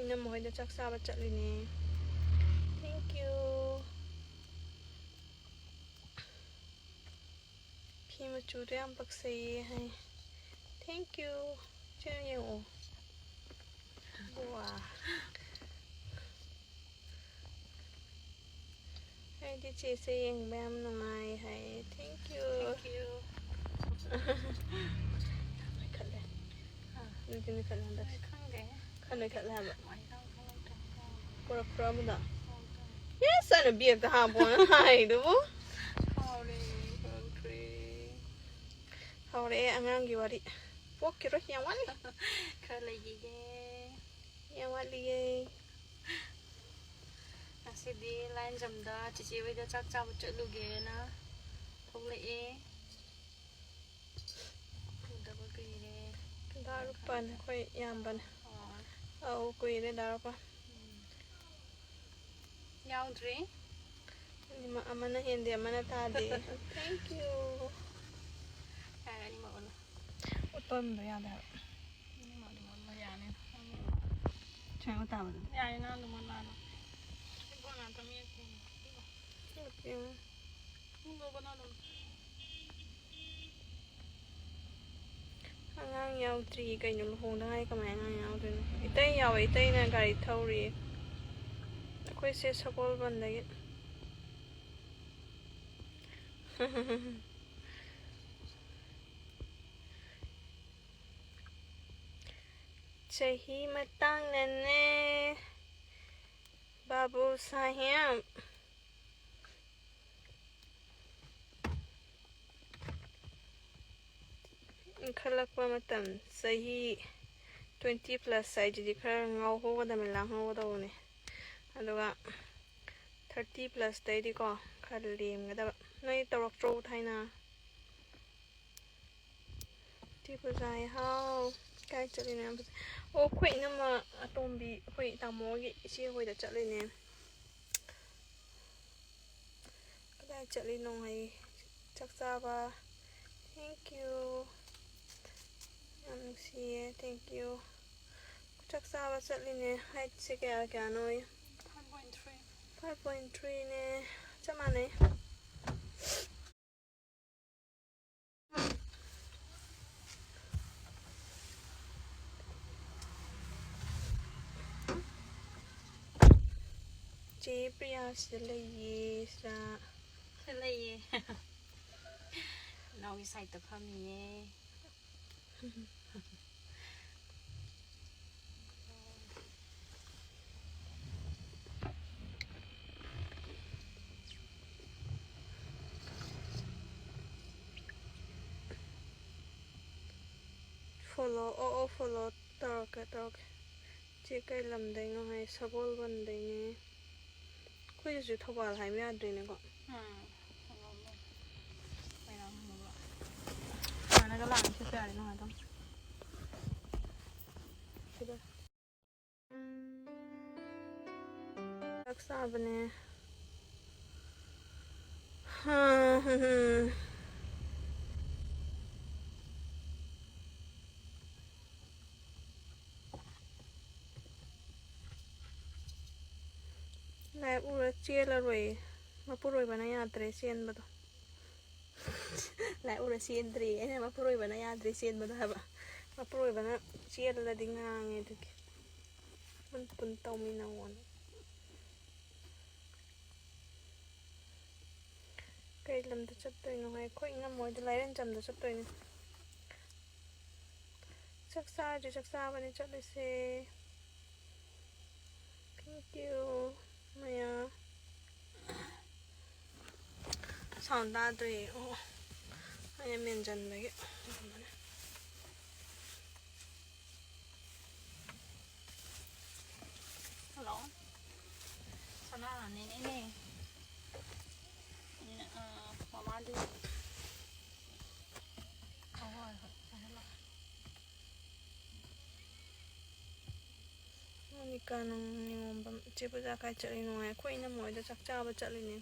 ina mo hoida chak saba chatline. Thank you. Phi machude am paksai hai. Thank you. Cheyo. Wow. Hai di che saying bam nungai hai. Thank you. Thank you. Khát lên. Đi đi khát lên đó. Khát lên khát lên. Pura pura một đó. Yes, anh biết cái hàng bốn hai đúng không? Hầu đấy anh ăn gì vậy? Quốc kia rất nhiều quá đi. Khơi là gì vậy? Nhiều quá đi. Sẽ đi line dầm đó, chị bây giờ chắc chắn một chỗ lưu ghế nó không lẽ không đâu có cái gì đây. Đào rút pan, khơi yam pan. Quỳ đấy đào pa. Nhau rồi. Nhưng mà amana hindi amana tadi. Thank you. Ni mau na. Uton ba yan daw? Ni mau na yan. Chang utawa. Yan na luman na. Ibo na tami ko. Okay. Ibo ba na dum? Angang yaw tri kay nung hong dai ka mai ngang yaw dun. Itay na gari thawri. Akoy se sakol ban lagi. Chahi matang nane Babu Sahib Khalakwa matam sahi 20 plus size di khara ngau ho da melang ho da one aduga 30 plus dai di ko khalim ga da noi torok tro thaina ti puzai hao kai chali na o khoi na ma atombi khoi tamo gi chi hoi da chali ne kai chali nong hai chaksa ba thank you see thank you chaksa ba chali ne height se kya noi 5.3 ne chama ne Chị Priya sẽ lấy gì ra? Sẽ lấy gì? Nào cái sạch tập hợp nhé. Follow tao chị cái làm đấy nó hay sabol ban đấy nè khơi chỉ thâu vào hay mấy đấy nè con nó cái làng chia sẻ đấy nó hay không các sao bên nè lại ura chia là rồi mà Mpuroibgi na Lotre sian ba to lại ura sian tri ấy mà Mpuroibgi na Lotre sian ba to hả mà Mpuroibgi na chia là đi ngang nghe được mình pun tao mi na won cái làm được chấp tôi nó hay khôi ngắm mồi lấy lên chầm được chấp tôi nè chắc xa bên này chắc đi xe thank you mày sound đã rồi anh em miền dần đấy hello sao nó là nè mama đi Ni kanong yung bam chipo ja kai chali no ai khoi na moi da chak cha ba chali ni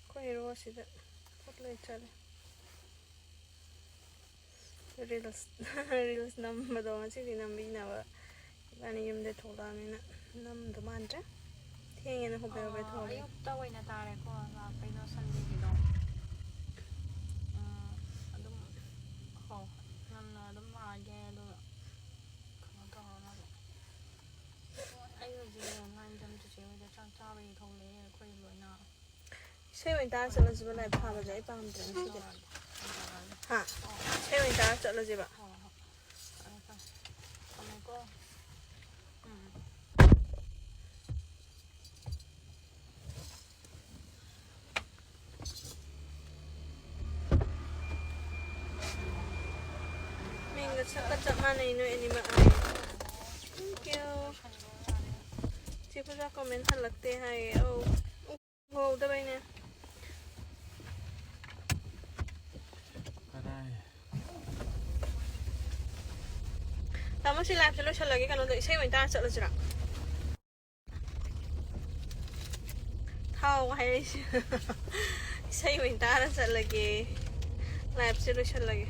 khoi ro si da phot lai chali reels reels number masih di number ni apa ani yum de thola ni na num do manja thieng na hobe hobe thola ayok ta wai na tare ko la kai no Sunday gi do adum ho nam na adum ma ge do ko to na ayo ji ngan jam chi chi de chang cha bai thong le khoi loi na sei wen ta sa la jiba lai pha ba jai pam de si de ha sei wen ta sa la jiba Cakap mana ini mak ay. Thank you. Siapa dah komen halak teh ay. Oh, dah baik ni. Tamu si live selalu cakap lagi kalau untuk saya minta cakap lagi. Tahu hay. Saya minta cakap lagi. Live selalu cakap lagi.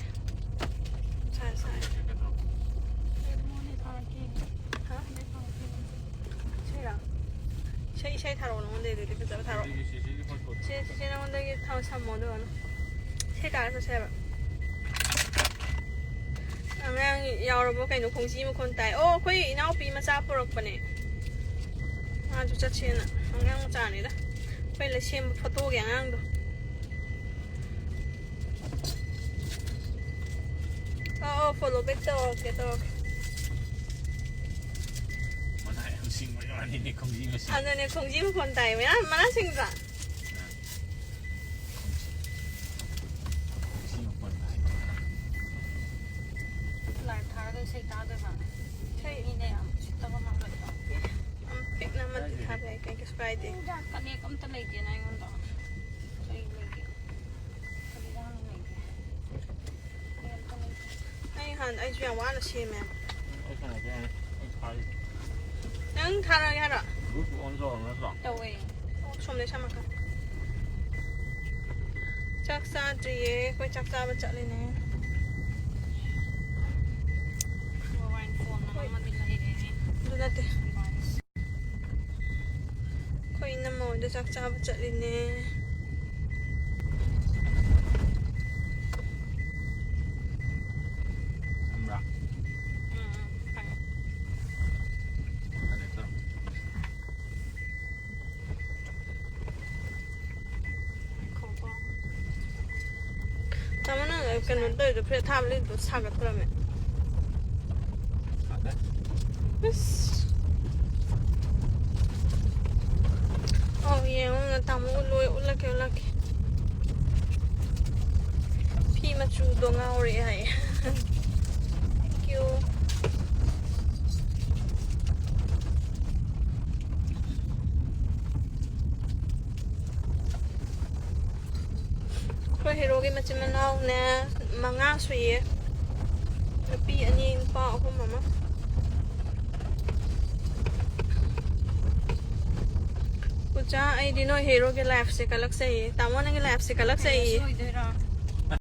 Saya taruh orang deh, dia kita taruh. Saya orang deh taruh sama tu kan. Saya taruh saya. Ang yaw ro kai no khongji mo kon tai. Oh, khoi inau pi ma cha porok pa ne. Ju cha chen na. Ang cha ni da. Khoi la chem photo ge ang do. Oh, follow back to ke to. Ini khongji mo sing. Ano ne khongji mo kon tai ma na sing ra. Lại thả cái xây ta rồi mà xây như này à tao có mang lại đó Pick naman di thave kay Friday. cái này cũng tên này tiền này ngon đó xây này kia cái này đang này kia Ay han ay juang wa la che me. Ai kana ke ai Nang thara ya ra. lu on zo na sa. đâu vậy Chom le chama ka. Chak sa triye koi chak sa ba cha le ne. mobile phone nó mà đi lại đấy Du natin. Koi na mo da chak sa ba cha le ne. Amra. phải Ada tu. không có Tama na kan no do pre tham le do sa ga tra me. Ada. Bas. Oh yeah, nga tamu loy ulak ulak. Pi ma chu do nga ori ai. Thank you. Ko hero ge ma chima naw na manga sui. Pi ani pa ko mama. Puza ai di noi hero ke live se kalak sai. Tamon ang live se kalak sai. rồi đây rồi